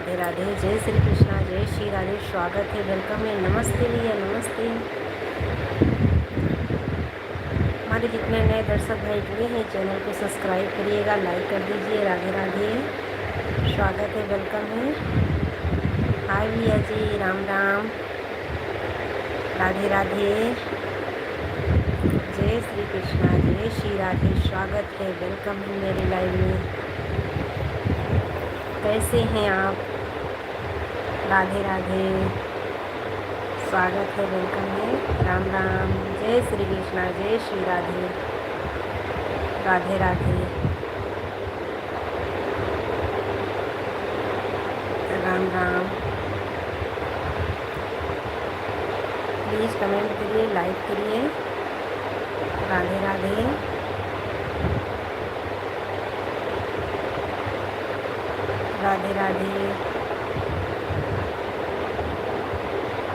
राधे राधे, जय श्री कृष्णा, जय श्री राधे। स्वागत है, वेलकम है, नमस्ते भैया, नमस्ते। हमारे जितने नए दर्शक भाई जुड़े हैं चैनल को सब्सक्राइब करिएगा, लाइक कर दीजिए। राधे राधे, स्वागत है, वेलकम है। हाय भैया जी, राम राम, राधे राधे, जय श्री कृष्णा, जय श्री राधे। स्वागत है, वेलकम है मेरे लाइव में। कैसे हैं आप? राधे राधे, स्वागत है, वेलकम है। राम राम, जय श्री कृष्णा, जय श्री राधे, राधे राधे, राम राम। प्लीज़ कमेंट करिए, लाइक करिए। राधे राधे, राधे राधे,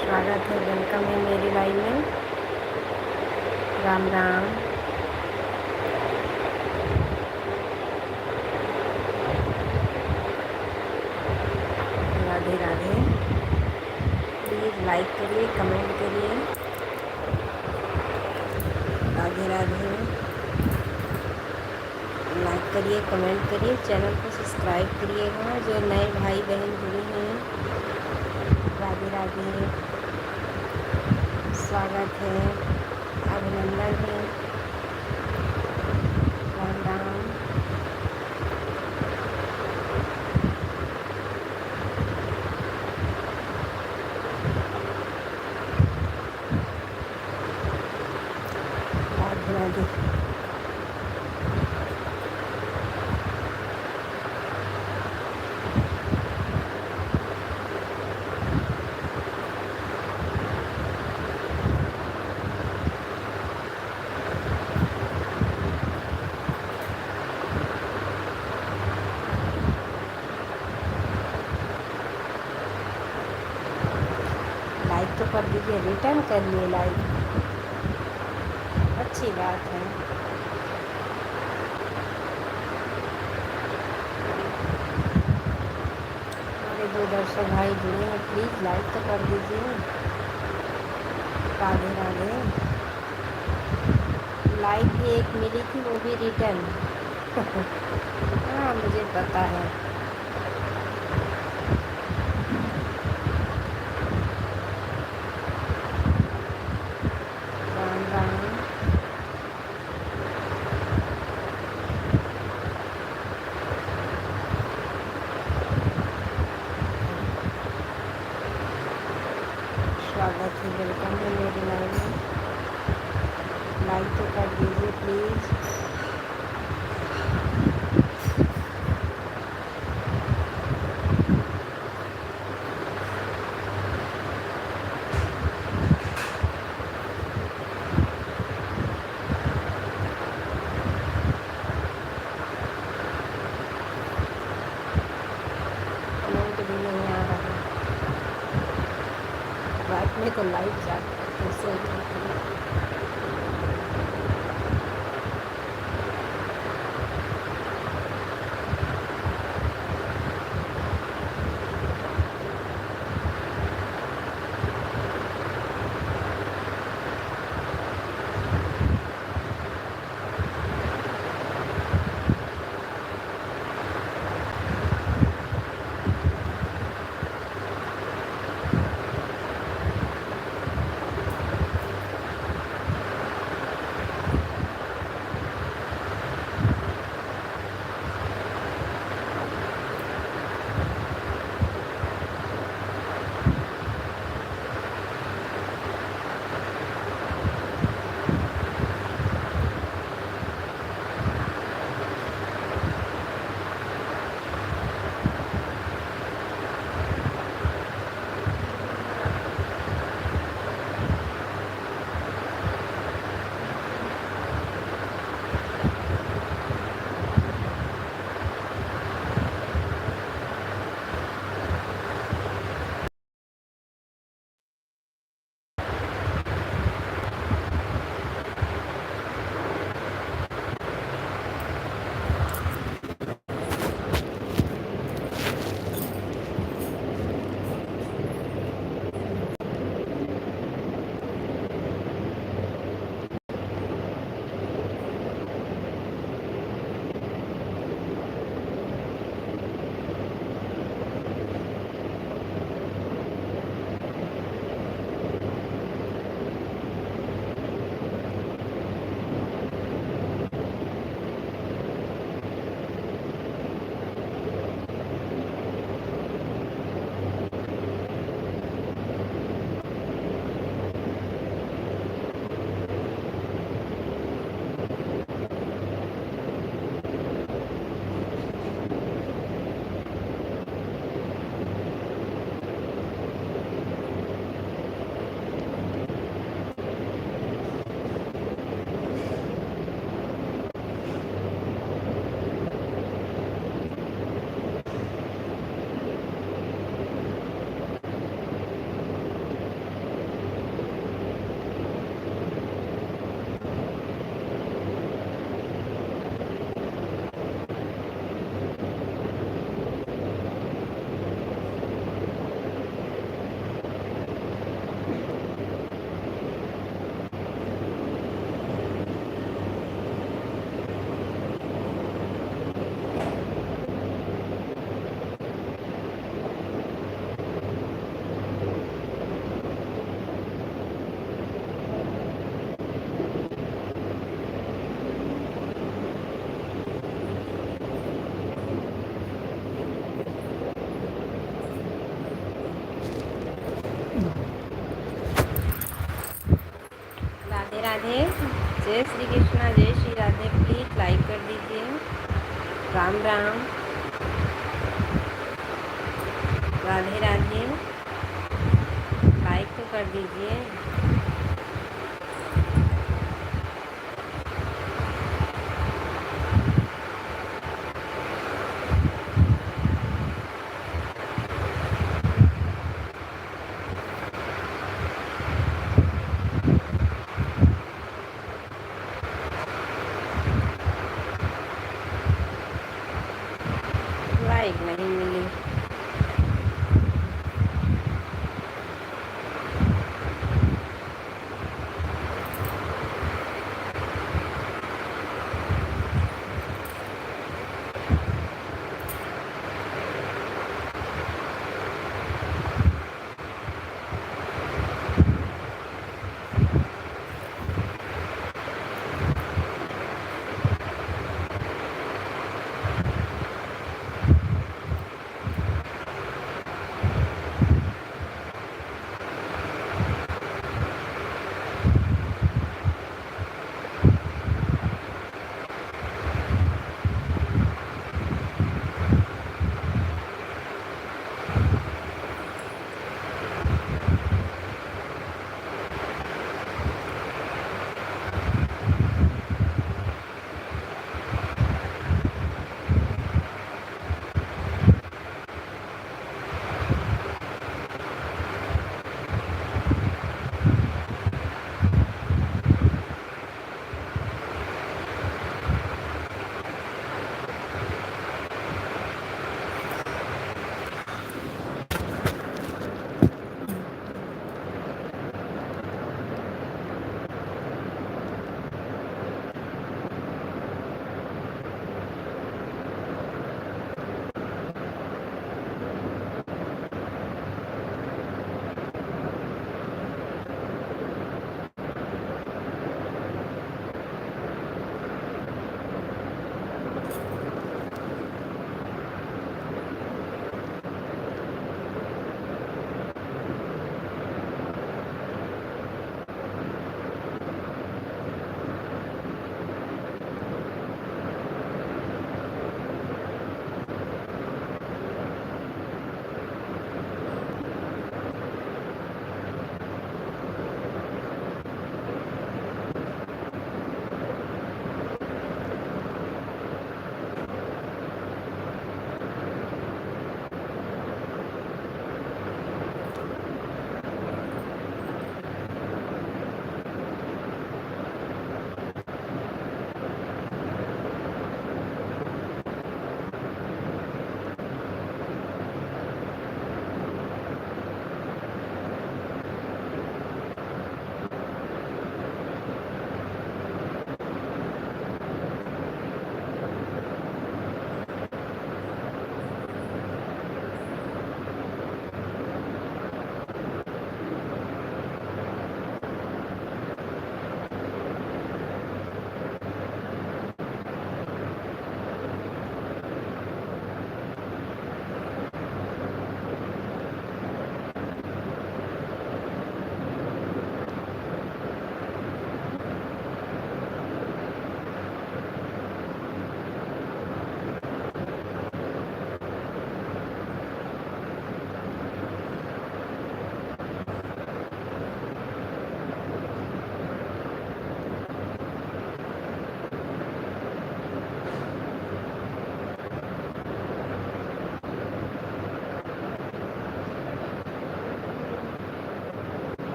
स्वागत है, वेलकम है मेरी लाइव में। राम राम, राधे राधे। प्लीज़ लाइक करिए, कमेंट करिए। राधे राधे, लाइक करिए, कमेंट करिए, चैनल को सब्सक्राइब करिएगा जो नए भाई बहन जुड़े हैं। राधे राधे, स्वागत है, अभिनंदन है। राम राम, राधे राधे। लाइक तो कर दीजिए, रिटर्न करिए लाइक, अच्छी बात है। हमारे दो दर्शक भाई जुड़े हैं, प्लीज़ लाइक तो कर दीजिए। राधे राधे, लाइक भी एक मिली थी, वो भी रिटर्न। हाँ, मुझे पता है। राम राम, स्वागत है, वेलकम है मेरे लाइव में। लाइक तो कर दीजिए प्लीज़। कमेंट भी नहीं आ रहा, रात में तो लाइव जाता है, कैसे उठाती है। राधे। जय श्री कृष्णा, जय श्री राधे। प्लीज लाइक कर दीजिए। राम राम, राधे राधे। लाइक तो कर दीजिए। लाइक नहीं मिली।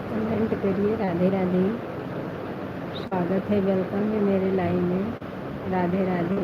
कमेंट करिए। राधे राधे, स्वागत है, वेलकम है मेरे लाइव में। राधे राधे।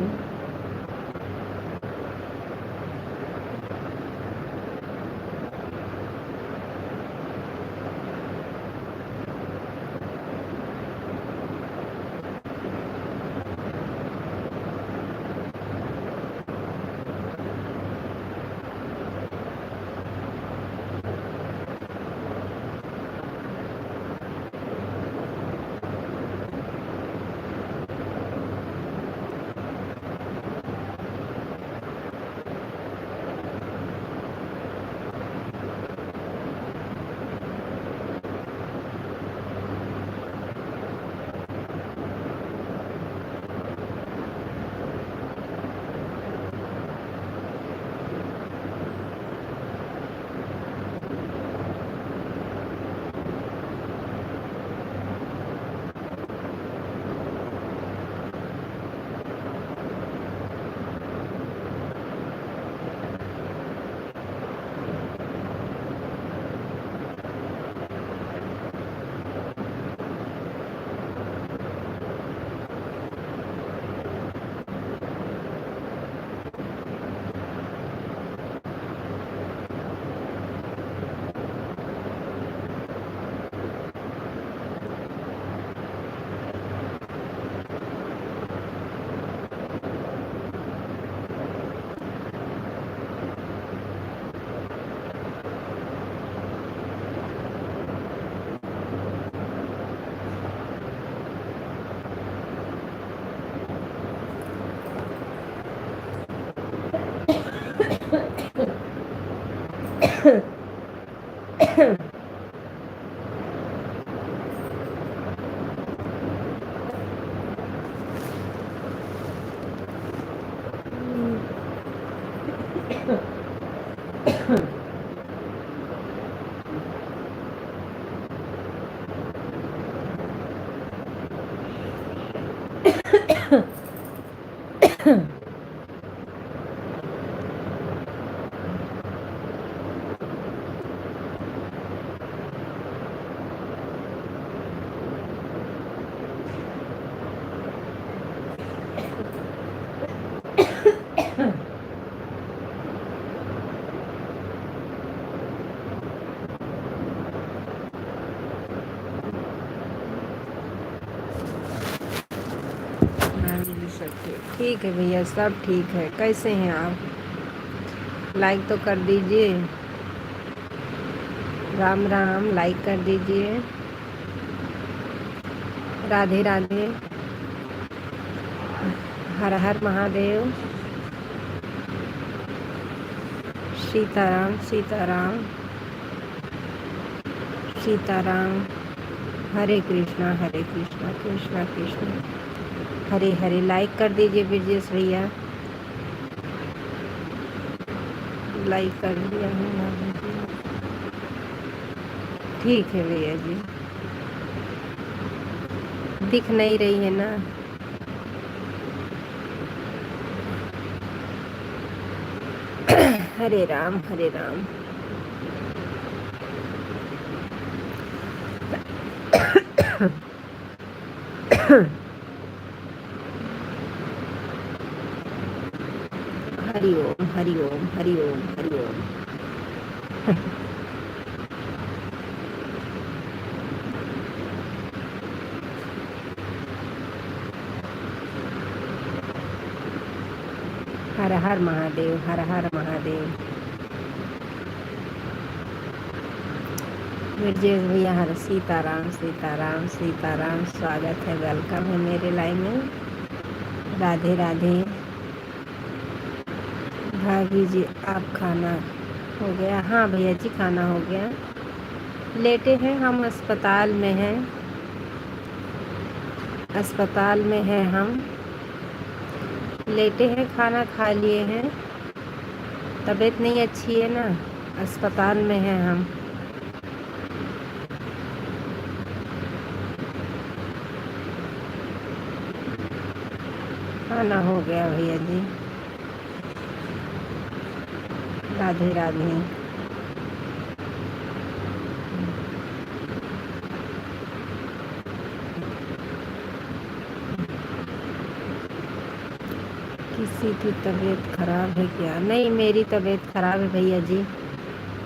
ठीक है भैया, सब ठीक है। कैसे हैं आप? लाइक तो कर दीजिए। राम राम, लाइक कर दीजिए। राधे राधे, हर हर महादेव, सीताराम सीताराम सीताराम, हरे कृष्णा कृष्णा कृष्णा हरे हरे। लाइक कर दीजिए ब्रजेश भैया, लाइक कर दिया है। ठीक है भैया जी, दिख नहीं रही है ना? हरे राम हरे राम। हरि ओम हरि ओम हरि ओम हरि ओम। हर हर महादेव, हर हर महादेव। ब्रजेश भैया, हर सीताराम सीताराम सीताराम, स्वागत है, वेलकम है मेरे लाइव में। राधे राधे। भाभी जी, आप खाना हो गया? हाँ भैया जी, खाना हो गया। लेटे हैं हम, अस्पताल में हैं, अस्पताल में हैं हम, लेटे हैं, खाना खा लिए हैं। तबीयत नहीं अच्छी है ना, अस्पताल में हैं हम। खाना हो गया भैया जी। राधे राधे। कैसी थी, तबीयत खराब है क्या? नहीं, मेरी तबीयत खराब है भैया जी।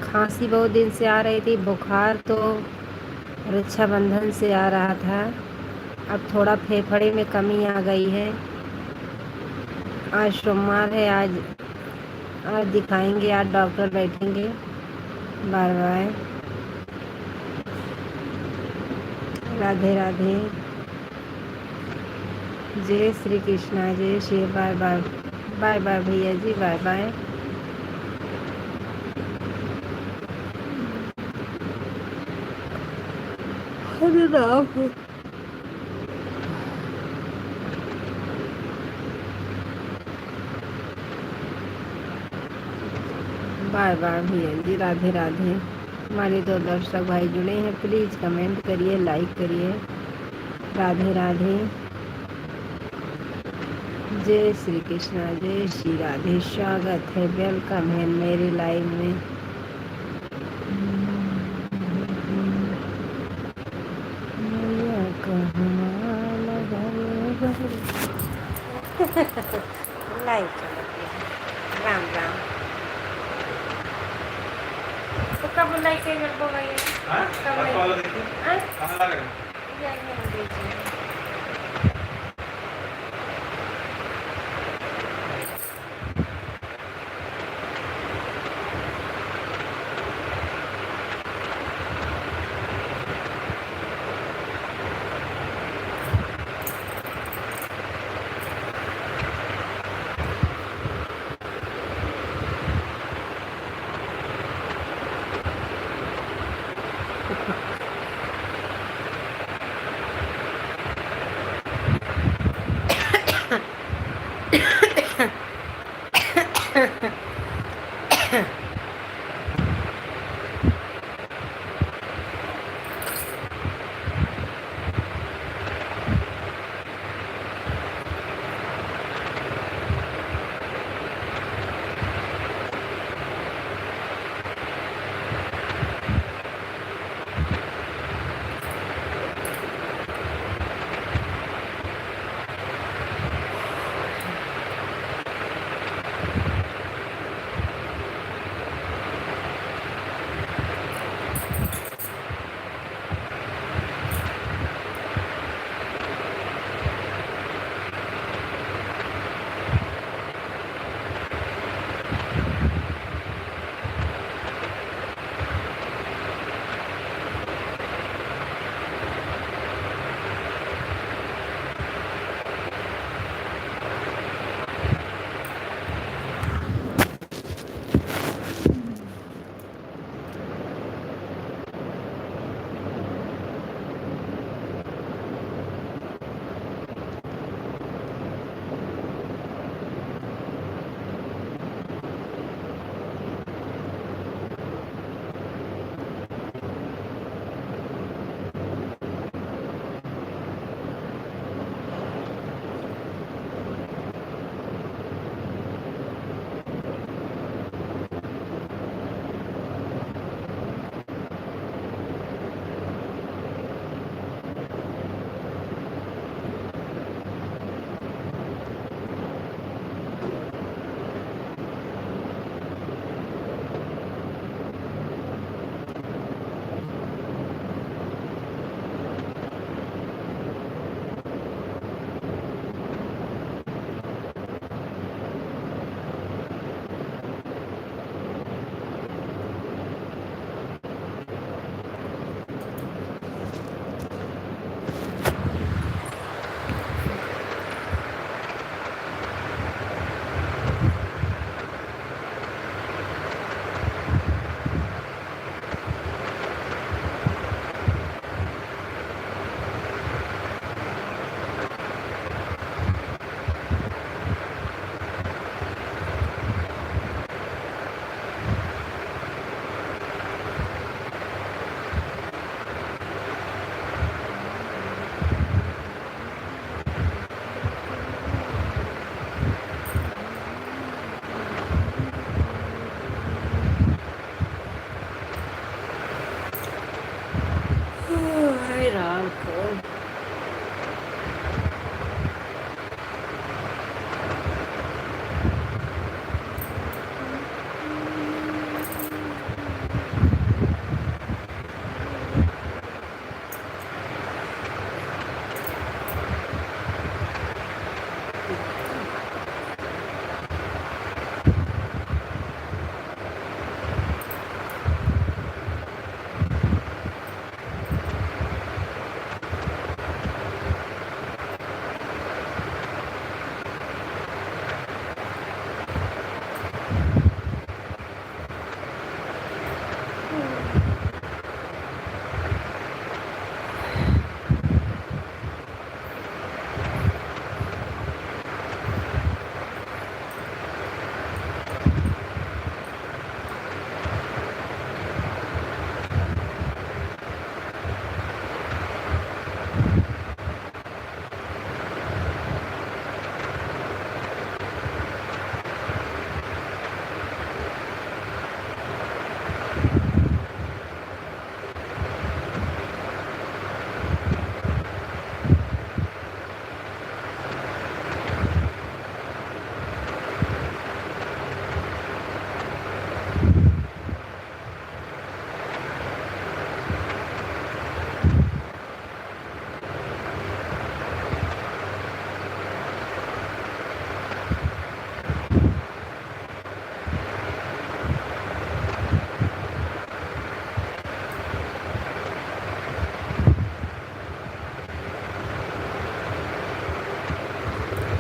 खांसी बहुत दिन से आ रही थी, बुखार तो रक्षाबंधन से आ रहा था। अब थोड़ा फेफड़े में कमी आ गई है। आज सोमवार है, आज दिखाएंगे, आज डॉक्टर बैठेंगे। Bye bye. राधे राधे। जय श्री कृष्णा, जय Shri. Bye bye. Bye bye भैया जी, bye bye. Hare Ram. Bye bye भैया जी, राधे राधे। हमारे दो दर्शक भाई जुड़े हैं, प्लीज़ कमेंट करिए, लाइक करिए। राधे राधे। जय श्री कृष्णा, जय श्री राधे। स्वागत है, वेलकम है मेरे लाइव में। लाइव चल रही है। राम राम। तो कब लाइक है मेरे को भैया? कब लाइक? कहाँ लगा?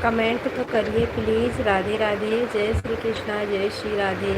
कमेंट तो करिए प्लीज़। राधे राधे, जय श्री कृष्णा, जय श्री राधे।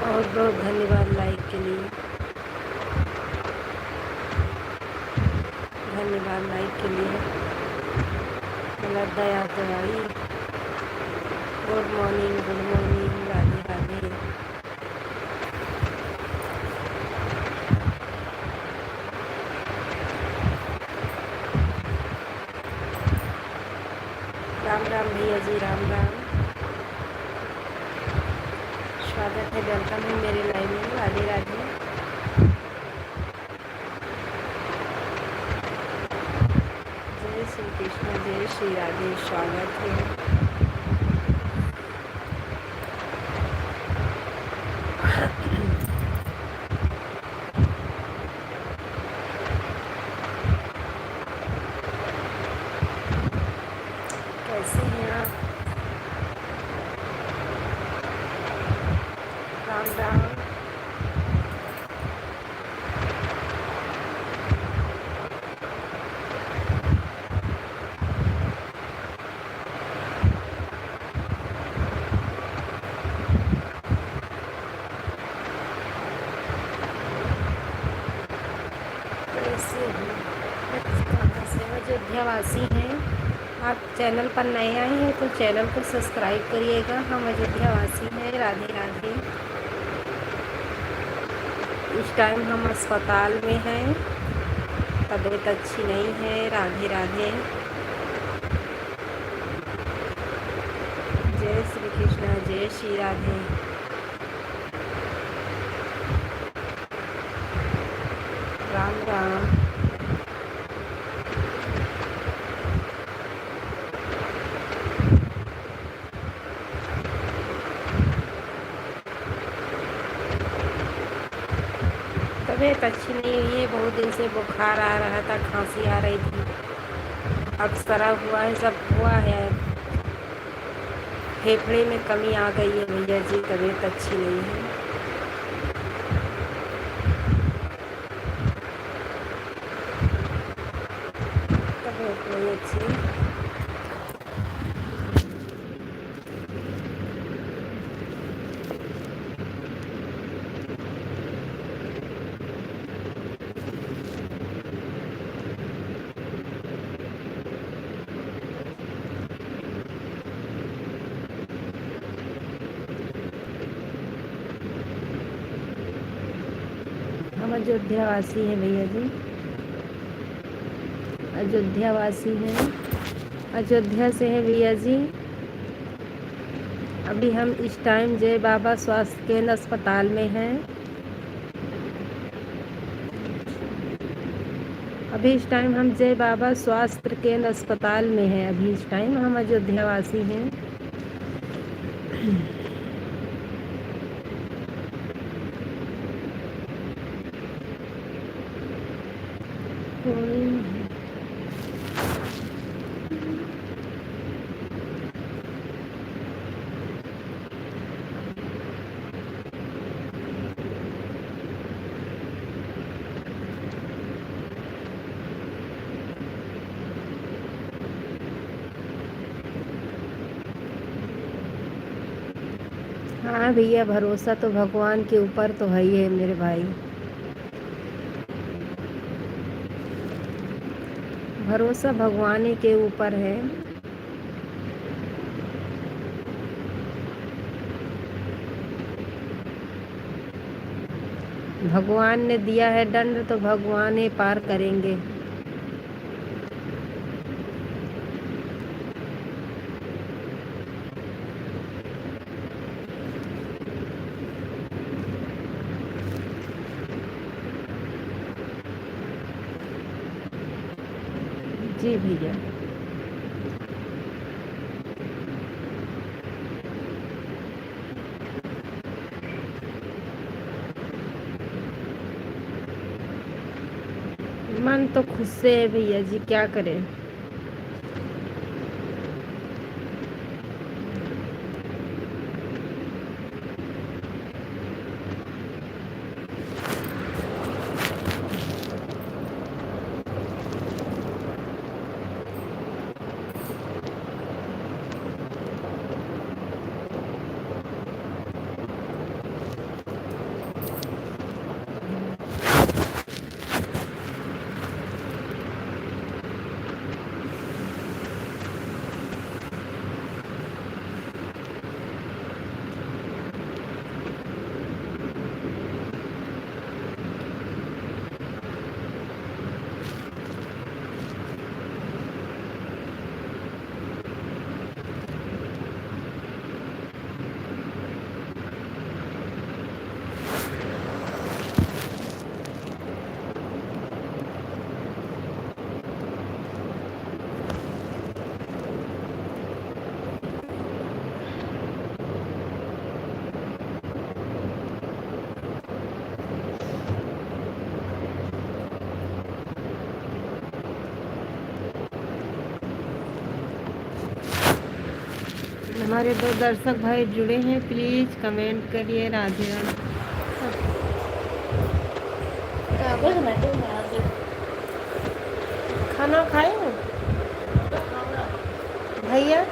बहुत बहुत धन्यवाद लाइक के लिए, धन्यवाद लाइक के लिए। लड्डा याद आई। Good morning, good morning, Radhe Radhe. Ram Ram भैया जी, राम राम। स्वागत है, वेलकम है मेरे लाइव में। राधे राधे। जय श्री कृष्ण, जय श्री राधे। स्वागत है। कैसे हैं आप? राम राम। कैसे हैं? कहाँ से? अयोध्यावासी हैं आप? चैनल पर नए आए हैं तो चैनल को सब्सक्राइब करिएगा। हम अयोध्यावासी हैं। राधे राधे। इस टाइम हम अस्पताल में हैं, तबीयत अच्छी नहीं है। राधे राधे। जय श्री कृष्ण, जय श्री राधे। राम राम। तबीयत अच्छी नहीं हुई है, बहुत दिन से बुखार आ रहा था, खांसी आ रही थी, अक्सरा हुआ है, सब हुआ है। फेफड़े में कमी आ गई है भैया जी, तबीयत अच्छी नहीं है। तबीयत नहीं अच्छी। हम अयोध्यावासी हैं भैया जी, अयोध्यावासी हैं, अयोध्या से हैं भैया जी। अभी हम इस टाइम जय बाबा स्वास्थ्य केंद्र अस्पताल में हैं। अभी इस टाइम हम जय बाबा स्वास्थ्य केंद्र अस्पताल में हैं। अभी इस टाइम हम अयोध्यावासी हैं। हाँ भैया, भरोसा तो भगवान के ऊपर तो है ही है मेरे भाई। भरोसा भगवान ही के ऊपर है। भगवान ने दिया है दंड तो भगवान ही पार करेंगे। जी भैया। मन तो खुद से है भैया जी, क्या करें। हमारे 2 दर्शक भाई जुड़े हैं, प्लीज कमेंट करिए। राधे राधे। खाना खाए हो भैया?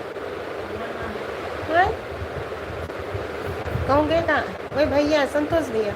कौन गए कहाँ? वही भैया संतोष भैया।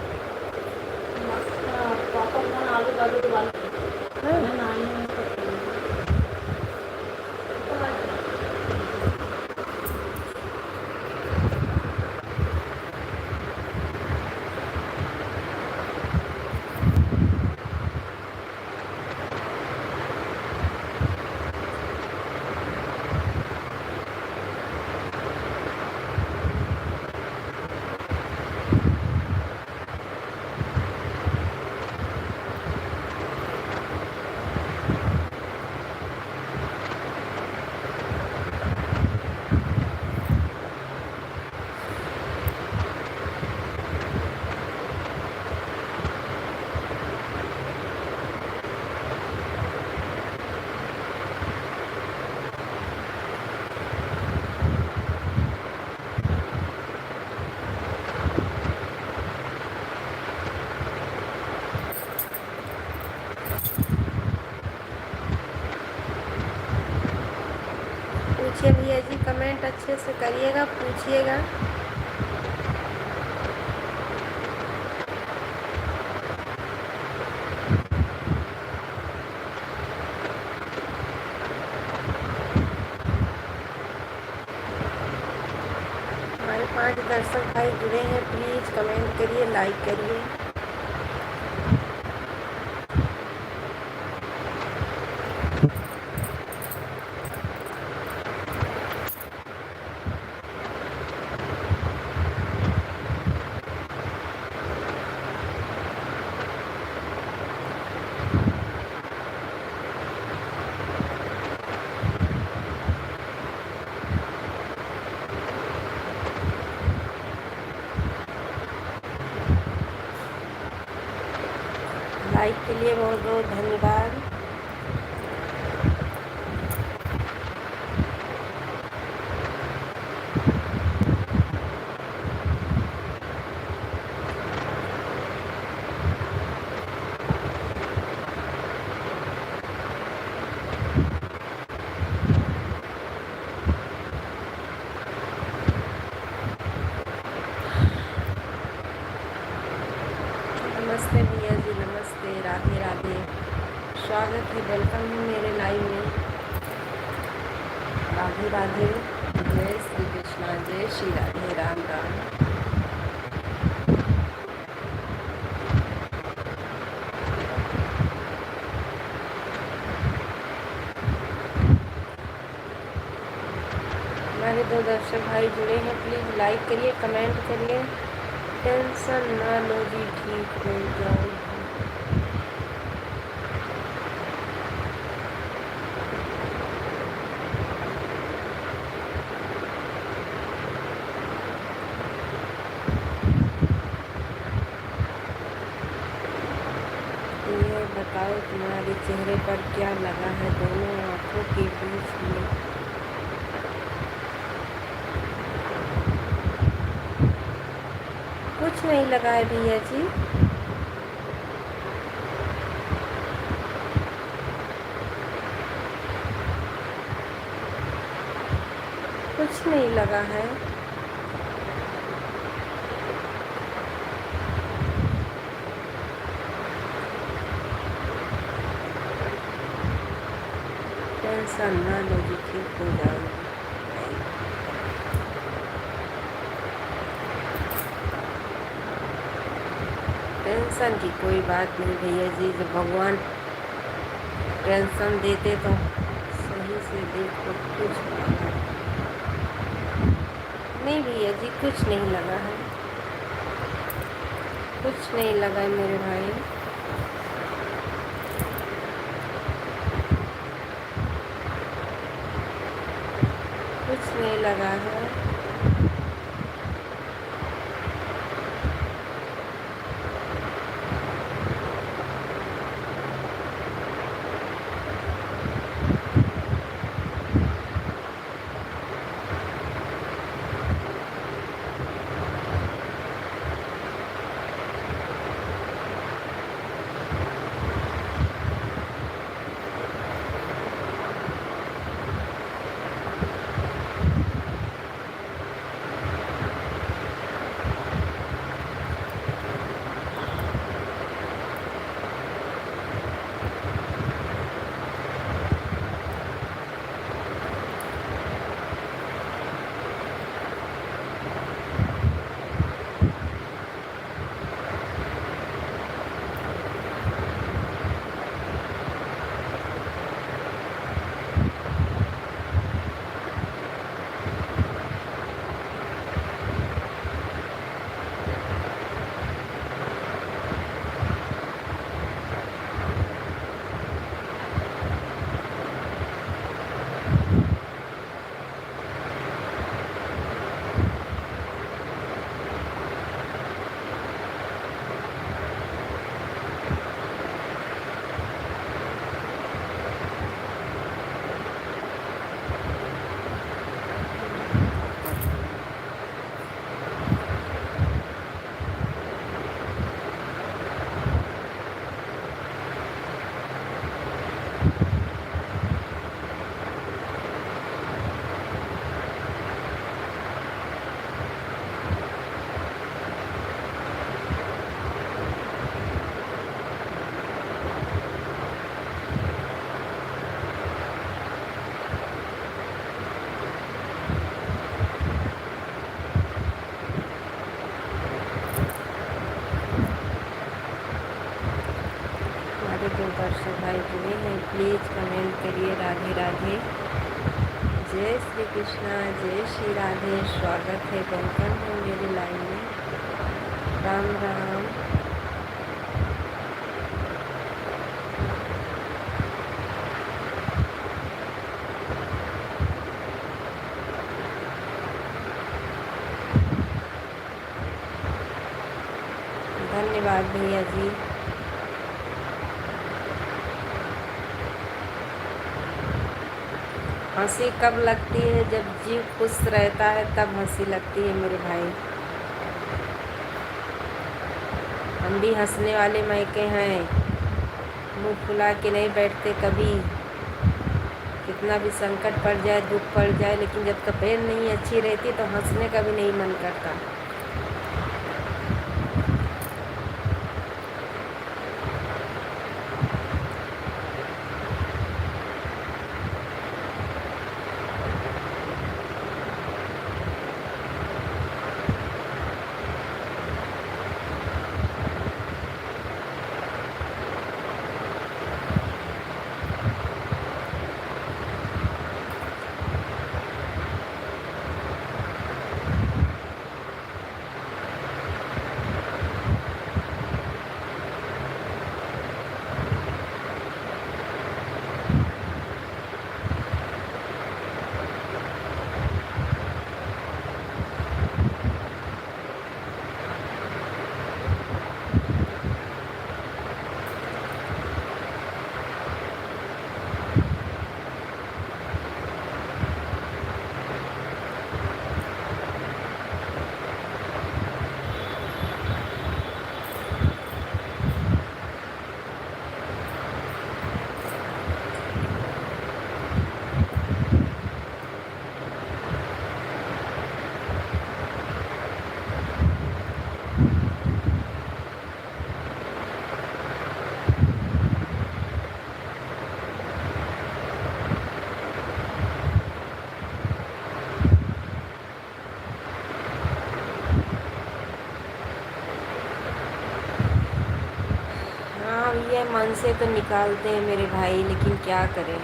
पूछिए भैया जी, कमेंट अच्छे से करिएगा, पूछिएगा। हमारे 5 दर्शक भाई जुड़े हैं, प्लीज कमेंट करिए, लाइक करिए। लाइक के लिए बहुत बहुत धन्यवाद। नमस्ते भैया जी, नमस्ते, राधे राधे। स्वागत है, वेलकम है मेरे लाइव में। राधे राधे, जय श्री कृष्णा, जय श्री राधे, राम राम। हमारे दो दर्शक भाई जुड़े हैं, प्लीज़ लाइक करिए, कमेंट करिए। टेंशन ना लो जी, ठीक हो जाएगी। ये बताओ तुम्हारे चेहरे पर क्या लगा है दोनों आँखों के बीच में? कुछ नहीं लगा है भैया जी, कुछ नहीं लगा है। टेंशन ना लो जी, ठीक हो जाएगी। टेंशन की कोई बात नहीं भैया जी, जब भगवान टेंशन देते तो सही से देखो, कुछ लगा नहीं भैया जी, कुछ नहीं लगा है, कुछ नहीं लगा है मेरे भाई। कुछ नहीं लगा है। जो दर्शक भाई जुड़े हैं, प्लीज़ कमेंट करिए। राधे राधे, जय श्री कृष्णा, जय श्री राधे। स्वागत है, वेलकम है मेरी लाइन में। राम राम। धन्यवाद भैया जी। हंसी कब लगती है? जब जीव खुश रहता है तब हंसी लगती है मेरे भाई। हम भी हंसने वाले मायके हैं, मुंह फुला के नहीं बैठते कभी। कितना भी संकट पड़ जाए, दुख पड़ जाए, लेकिन जब तबीयत नहीं अच्छी रहती तो हंसने का भी नहीं मन करता। मन से तो निकालते हैं मेरे भाई, लेकिन क्या करें।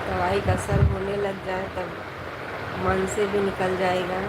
दवाई का असर होने लग जाए तब मन से भी निकल जाएगा।